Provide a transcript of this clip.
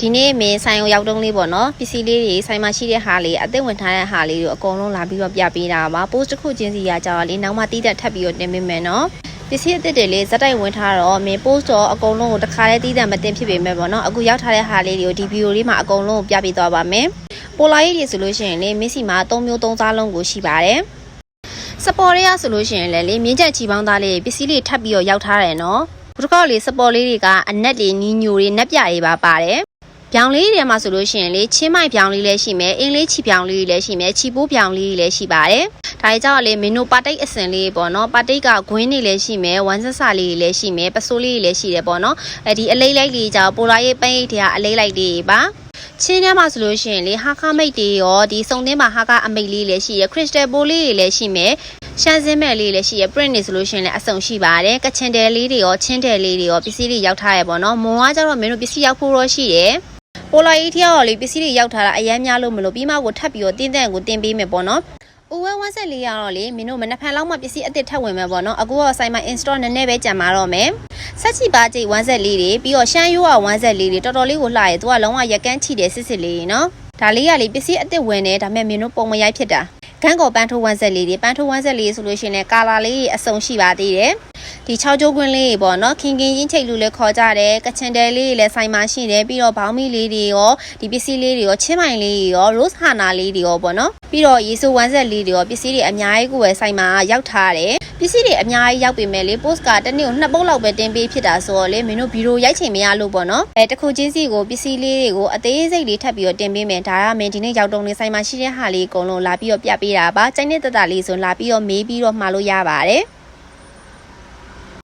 ဒီနေ့မင်းဆိုင်ကိုရောက်တုန်းလေးပေါ့နော်ပစ္စည်းလေးတွေဆိုင်မှာရှိတဲ့ဟာလေးအသက်ဝင်ထားတဲ့ဟာလေးကိုအကုန်လုံးလာပြီးတော့ပြပေးတာပါပို့တစ်ခုချင်းစီရကြတော့လေနောက်မှတီးတက်ထပ်ပြီးတော့တင်ပေးမယ်နော်ပစ္စည်းအသစ်တွေလေးဇက်တိုက်ဝင်ထားတော့မင်းပို့တော့အကုန်လုံးကိုတစ်ခါတည်းတီးတက်မတင်ဖြစ်ပေမဲ့ပေါ့နော်အခုရောက်ထားတဲ့ဟာလေးတွေကိုဒီဗီဒီယိုလေးမှာအကုန်လုံးကိုပြပေးသွားပါမယ်ပိုလာရေးတွေဆိုလို့ရှိရင်လေမစ်စီမှာ3မျိုး3စားလုံးကိုရှိပါတယ်စပေါ်လေးရဆိုလို့ရှိရင်လေမြင်းချက်ချီပေါင်းသားလေးပစ္စည်းလေးထပ်ပြီးတော့ရောက်ထားတယ်နော်ဘုရားလေးစပေါ်လေးတွေကအနက်တွေနီညိုတွေနက်ပြတွေပါပါတယ်ပြောင်လေးတွေမှာဆိုလို့ရှိရင်လေချင်းမိုက်ပြောင်လေးလည်းရှိမယ်အင်းလေးချီပြောင်လေးလည်းရှိမယ်ချီပိုးပြောင်လေးလည်းရှိပါတယ်ဒါကြောင့်လေမင်းတို့ပါတိတ်အစင်လေးပေါ့နော်ပါတိတ်ကဂွင်းတွေလည်းရှိမယ်ဝမ်းဆက်ဆာလေးလည်းရှိမယ်ပစိုးလေးလည်းရှိတယ်ပေါ့နော်ဒီအလေးလိုက်လေးကြောင့်ပိုလာရေးပန်းရိတ်တွေကအလေးလိုက်လေးပါချင်းထဲမှာဆိုလို့ရှိရင်လေဟာခမိတ်တွေရောဒီစုံသင်းမှာဟာကအမိတ်လေးလည်းရှိရခရစ်စတယ်ပိုးလေးတွေလည်းရှိမယ်ရှမ်းစင်းမဲ့လေးလည်းရှိရ print တွေဆိုလို့ရှိရင်လည်းအစုံရှိပါတယ်ကချင်တယ်လေးတွေရောချင်းတယ်လေးတွေရောပစ္စည်းတွေရောက်ထားရပေါ့နော်မွန်ကကြတော့မင်းတို့ပစ္စည်းရောက်ဖို့တော့ရှိတယ်ပိုလာရေးထရောလေပစ္စည်းတွေရောက်ထားတာအရမ်းများလို့မလို့ပြီးမှကိုထပ်ပြီးတော့တင်းတန့်ကိုတင်ပေးမယ်ပေါ့နော်ဥဝဲဝမ်းဆက်လေးရတော့လေမင်းတို့မနက်ဖြန်လောက်မှပစ္စည်းအသစ်ထပ်ဝင်မယ်ပေါ့နော်အခုတော့ဆိုင်မှာ install နည်းနည်းပဲကြံပါတော့မယ်ဆက်ချီပါကြိတ်ဝမ်းဆက်လေးတွေပြီးတော့ရှမ်းရိုးဝမ်းဆက်လေးတွေတော်တော်လေးကိုလှရဲသူကလုံးဝရက်ကန်းချီတယ်စစ်စစ်လေးနော်ဒါလေးကလေပစ္စည်းအသစ်ဝင်တယ်ဒါပေမဲ့မင်းတို့ပုံမရိုက်ဖြစ်တာဂန်းကောပန်းထိုးဝမ်းဆက်လေးတွေပန်းထိုးဝမ်းဆက်လေးဆိုလို့ရှိရင်ကာလာလေးအစုံရှိပါသေးတယ်ဒီ6ကျိုးကွင်းလေးပေါ့နော်ခင်ခင်ချင်းချိတ်လူလည်းခေါ်ကြတယ်ကချင်တယ်လေးလည်းဆိုင်မှာရှိတယ်ပြီးတော့ဘောင်းမီလေးတွေရောဒီပစ္စည်းလေးတွေရောချင်းမိုင်လေးတွေရော rose hana လေးတွေရောပေါ့နော်ပြီးတော့ရေဆိုးဝမ်းဆက်လေးတွေရောပစ္စည်းတွေအများကြီးကိုပဲဆိုင်မှာရောက်ထားတယ်ပစ္စည်းတွေအများကြီးရောက်ပေမဲ့လေ post ကတစ်နေ့ကို2ပုတ်လောက်ပဲတင်ပေးဖြစ်တာဆိုတော့လေမင်းတို့ဗီဒီယိုရိုက်ချိန်မရလို့ပေါ့နော်တခုချင်းစီကိုပစ္စည်းလေးတွေကိုအသေးစိတ်လေးထပ်ပြီးတော့တင်ပေးမယ်ဒါကမင်းဒီနေ့ရောက်တုံးလေးဆိုင်မှာရှိတဲ့ဟာလေးအကုန်လုံးလာပြီးတော့ပြပေးတာပါကျိုင်းတဲ့တတလေးဆိုလာပြီးတော့မေးပြီးတော့မှာလို့ရပါတယ်